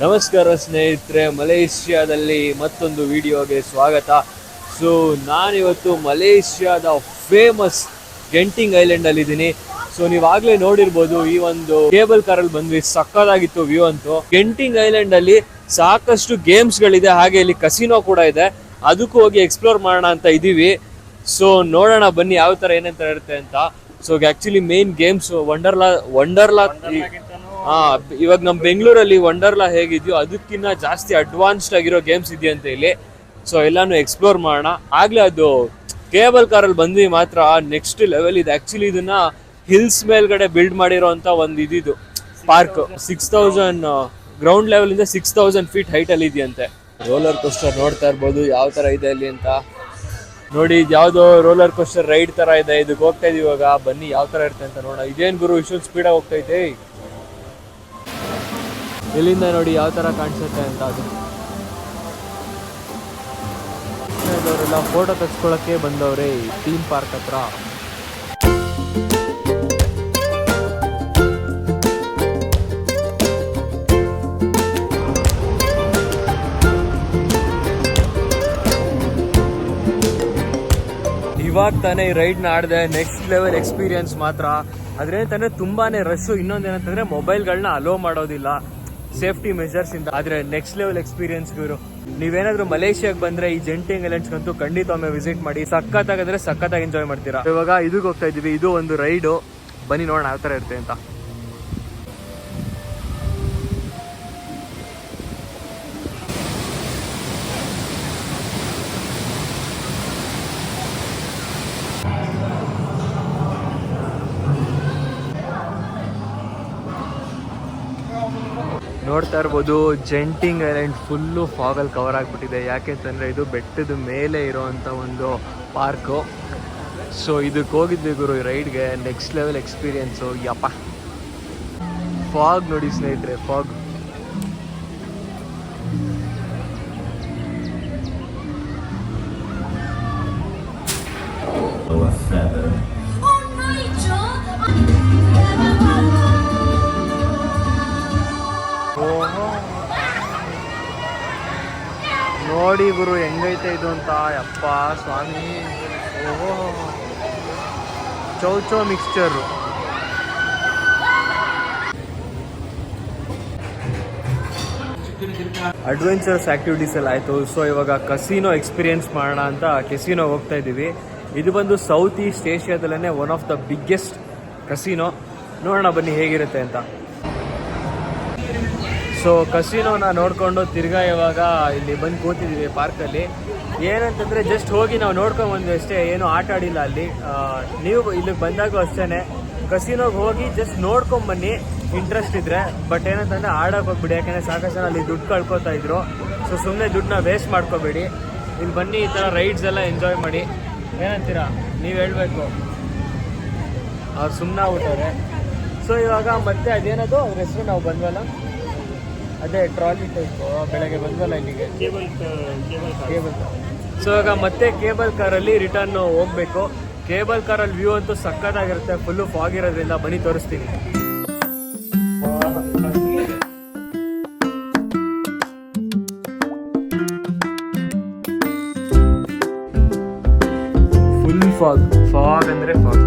ನಮಸ್ಕಾರ ಸ್ನೇಹಿತರೆ, ಮಲೇಷ್ಯಾದಲ್ಲಿ ಮತ್ತೊಂದು ವಿಡಿಯೋಗೆ ಸ್ವಾಗತ. ಸೊ ನಾನಿವತ್ತು ಮಲೇಷ್ಯಾದ ಫೇಮಸ್ ಗೆಂಟಿಂಗ್ ಐಲ್ಯಾಂಡ್ ಅಲ್ಲಿ ಇದ್ದೀನಿ. ಸೊ ನೀವಾಗ್ಲೇ ನೋಡಿರ್ಬೋದು, ಈ ಒಂದು ಕೇಬಲ್ ಕಾರಲ್ಲಿ ಬಂದ್ವಿ, ಸಕ್ಕದಾಗಿತ್ತು ವ್ಯೂ ಅಂತೂ. ಗೆಂಟಿಂಗ್ ಐಲ್ಯಾಂಡ್ ಅಲ್ಲಿ ಸಾಕಷ್ಟು ಗೇಮ್ಸ್ ಗಳಿದೆ, ಹಾಗೆ ಇಲ್ಲಿ ಕಸಿನೋ ಕೂಡ ಇದೆ. ಅದಕ್ಕೂ ಹೋಗಿ ಎಕ್ಸ್ಪ್ಲೋರ್ ಮಾಡೋಣ ಅಂತ ಇದೀವಿ. ಸೊ ನೋಡೋಣ ಬನ್ನಿ ಯಾವ ತರ ಏನೇನ್ ಇರುತ್ತೆ ಅಂತ. So actually main games Wonderla ಇವಾಗ ನಮ್ಮ ಬೆಂಗಳೂರಲ್ಲಿ ವಂಡರ್ಲಾ ಹೇಗಿದೆಯೋ ಅದಕ್ಕಿಂತ ಜಾಸ್ತಿ ಅಡ್ವಾನ್ಸ್ಡ್ ಆಗಿರೋ ಗೇಮ್ಸ್ ಇದೆಯಂತೆ ಇಲ್ಲಿ. ಸೊ ಎಲ್ಲಾನು ಎಕ್ಸ್ಪ್ಲೋರ್ ಮಾಡೋಣ. ಆಗ್ಲೇ ಅದು ಕೇಬಲ್ ಕಾರಲ್ಲಿ ಬಂದ್ವಿ ಮಾತ್ರ ನೆಕ್ಸ್ಟ್ ಲೆವೆಲ್ ಇದೆ. ಆಕ್ಚುಲಿ ಇದನ್ನ ಹಿಲ್ಸ್ ಮೇಲ್ಗಡೆ ಬಿಲ್ಡ್ ಮಾಡಿರೋಂತ ಒಂದು ಇದಿದು ಪಾರ್ಕ್. 6000 ಗ್ರೌಂಡ್ ಲೆವೆಲ್ ಇಂದ 6000 ಫೀಟ್ ಹೈಟ್ ಅಲ್ಲಿ ಇದೆಯಂತೆ. ರೋಲರ್ ಕೋಸ್ಟರ್ ನೋಡ್ತಾ ಇರ್ಬೋದು ಯಾವ ತರ ಇದೆ ಅಲ್ಲಿ ಅಂತ. ನೋಡಿ, ಇದು ಯಾವ್ದೋ ರೋಲರ್ ಕೋಸ್ಟರ್ ರೈಡ್ ತರ ಇದೆ. ಇದಕ್ಕೆ ಹೋಗ್ತಾ ಇದೀವಿ ಇವಾಗ. ಬನ್ನಿ ಯಾವ ತರ ಇರುತ್ತೆ ಅಂತ ನೋಡೋಣ. ಇದೇನ್ ಗುರು ಇಷ್ಟೊಂದು ಸ್ಪೀಡಾಗಿ ಹೋಗ್ತೈತೆ. ಇಲ್ಲಿಂದ ನೋಡಿ ಯಾವ ತರ ಕಾಣಿಸುತ್ತೆ ಅಂತ. ಅದವರೆಲ್ಲ ಫೋಟೋ ತೆಗೆಸ್ಕೊಳ್ಳೋಕೆ ಬಂದವ್ರೆ ಥೀಮ್ ಪಾರ್ಕ್ ಹತ್ರ. ಇವಾಗ ತಾನೇ ಈ ರೈಡ್ ನ ಆಡಿದೆ. ನೆಕ್ಸ್ಟ್ ಲೆವೆಲ್ ಎಕ್ಸ್ಪೀರಿಯನ್ಸ್ ಮಾತ್ರ. ಅದ್ರೇನಂತಂದ್ರೆ ತುಂಬಾನೇ ರಶ್. ಇನ್ನೊಂದೇನಂತಂದ್ರೆ ಮೊಬೈಲ್ಗಳನ್ನ ಅಲೋ ಮಾಡೋದಿಲ್ಲ ಸೇಫ್ಟಿ ಮೆಜರ್ಸ್ ಇಂದ. ಆದ್ರೆ ನೆಕ್ಸ್ಟ್ ಲೆವೆಲ್ ಎಕ್ಸ್ಪೀರಿಯನ್ಸ್ ಇವರು. ನೀವೇನಾದ್ರೂ ಮಲೇಷ್ಯಾಗೆ ಬಂದ್ರೆ ಈ ಜೆಂಟಿಂಗ್ ಐಲ್ಯಾಂಡ್ಸ್ ಅಂತೂ ಖಂಡಿತ ಒಮ್ಮೆ ವಿಸಿಟ್ ಮಾಡಿ. ಸಖತ್ತಾಗಿದ್ರೆ ಸಖತ್ತಾಗಿ ಎಂಜಾಯ್ ಮಾಡ್ತೀರಾ. ಇವಾಗ ಇದಕ್ಕೆ ಹೋಗ್ತಾ ಇದೀವಿ. ಇದು ಒಂದು ರೈಡು. ಬನ್ನಿ ನೋಡೋಣ ಯಾವ ತರ ಇರುತ್ತೆ ಅಂತ. ನೋಡ್ತಾ ಇರ್ಬೋದು, ಜೆಂಟಿಂಗ್ ಐಲ್ಯಾಂಡ್ ಫುಲ್ಲು ಫಾಗಲ್ಲಿ ಕವರ್ ಆಗಿಬಿಟ್ಟಿದೆ. ಯಾಕೆಂತಂದರೆ ಇದು ಬೆಟ್ಟದ ಮೇಲೆ ಇರೋವಂಥ ಒಂದು ಪಾರ್ಕು. ಸೊ ಇದಕ್ಕೆ ಹೋಗಿದ್ವಿ ಗುರು ಈ ರೈಡ್ಗೆ. Next level experience. ಯಪ್ಪ, ಫಾಗ್ ನೋಡಿ ಸ್ನೇಹಿತರೆ, ಫಾಗ್. ನೋಡಿ ಗುರು ಹೆಂಗೈತೆ ಇದು ಅಂತ. ಯಪ್ಪ ಸ್ವಾಮಿ, ಓಹೋ, ಚೌಚೋ ಮಿಕ್ಸ್ಚರು. ಅಡ್ವೆಂಚರ್ಸ್ ಆಕ್ಟಿವಿಟೀಸ್ ಎಲ್ಲ ಆಯಿತು. ಸೊ ಇವಾಗ ಕಸಿನೋ ಎಕ್ಸ್ಪೀರಿಯನ್ಸ್ ಮಾಡೋಣ ಅಂತ ಕೆಸಿನೋ ಹೋಗ್ತಾ ಇದ್ದೀವಿ. ಇದು ಬಂದು ಸೌತ್ ಈಸ್ಟ್ ಏಷ್ಯಾದಲ್ಲೇ one of the biggest casino. ನೋಡೋಣ ಬನ್ನಿ ಹೇಗಿರುತ್ತೆ ಅಂತ. ಸೊ ಕಸಿನೋನ ನೋಡಿಕೊಂಡು ತಿರ್ಗಾ ಇವಾಗ ಇಲ್ಲಿ ಬಂದು ಕೂತಿದ್ದೀವಿ ಪಾರ್ಕಲ್ಲಿ. ಏನಂತಂದರೆ ಜಸ್ಟ್ ಹೋಗಿ ನಾವು ನೋಡ್ಕೊಂಡು ಬಂದ್ವಿ ಅಷ್ಟೇ, ಏನು ಆಟ ಆಡಿಲ್ಲ ಅಲ್ಲಿ. ನೀವು ಇಲ್ಲಿಗೆ ಬಂದಾಗೂ ಅಷ್ಟೇ ಕಸಿನೋಗೆ ಹೋಗಿ ಜಸ್ಟ್ ನೋಡ್ಕೊಂಬನ್ನಿ ಇಂಟ್ರೆಸ್ಟ್ ಇದ್ದರೆ. ಬಟ್ ಏನಂತಂದರೆ ಆಡೋಕೆ ಹೋಗ್ಬಿಡಿ, ಯಾಕೆಂದರೆ ಸಾಕಷ್ಟು ಜನ ಅಲ್ಲಿ ದುಡ್ಡು ಕಳ್ಕೊತಾ ಇದ್ರು. ಸೊ ಸುಮ್ಮನೆ ದುಡ್ಡನ್ನ ವೇಸ್ಟ್ ಮಾಡ್ಕೋಬೇಡಿ. ಇಲ್ಲಿ ಬನ್ನಿ, ಈ ಥರ ರೈಡ್ಸ್ ಎಲ್ಲ ಎಂಜಾಯ್ ಮಾಡಿ. ಏನಂತೀರಾ ನೀವು ಹೇಳಬೇಕು. ಅವ್ರು ಸುಮ್ಮನೆ ಆಗ್ಬಿಟ್ಟವ್ರೆ. ಸೊ ಇವಾಗ ಮತ್ತೆ ಅದೇನದು ಅದ್ರ ಹೆಸರು ನಾವು ಬಂದ್ವಲ್ಲ, ಅದೇ ಟ್ರಾಲಿ ಟೈಪ್ ಬೆಳಗ್ಗೆ ಬಂದ್ವಲ್ಲ ಇಲ್ಲಿಗೆ, ಕೇಬಲ್ ಕಾರ್. ಸೊ ಇವಾಗ ಮತ್ತೆ ಕೇಬಲ್ ಕಾರಲ್ಲಿ ರಿಟರ್ನ್ ಹೋಗ್ಬೇಕು. ಕೇಬಲ್ ಕಾರಲ್ಲಿ ವ್ಯೂ ಅಂತೂ ಸಕ್ಕತ್ತಾಗಿರುತ್ತೆ, ಫುಲ್ಲು ಫಾಗ್ ಇರೋದ್ರಿಂದ. ಬನ್ನಿ ತೋರಿಸ್ತೀನಿ. ಫುಲ್ ಫಾಗ್, ಫಾಗ್ ಅಂದರೆ ಫಾಗ್.